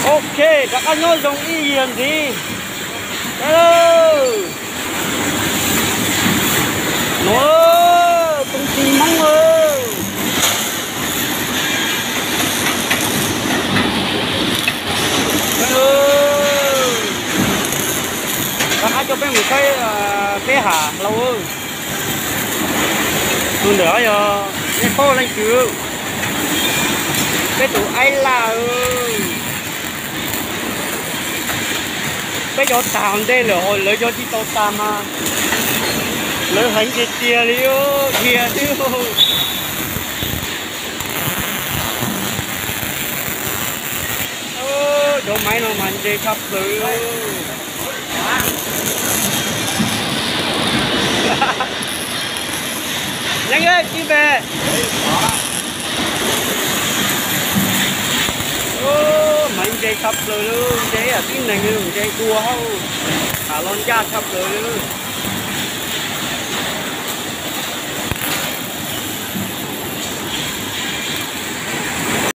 Ok, các anh nói dùng ý hiền gì? Hello. Nó tung xì măng ơi. Hello. Các anh cho bên một cái hả lâu ơi. Tôi nữa giờ cái khô lên chưa? Cái tụ ấy là ơi. Bây giờ tạm đây là hồi lấy cho chị tao tạm mà lấy hành cái tia liu đồ máy nó mạnh đi khắp rồi nhanh lên đi về mạnh đi khắp rồi luôn chơi ở tiếng này luôn chơi cua không à lon cha khắp rồi luôn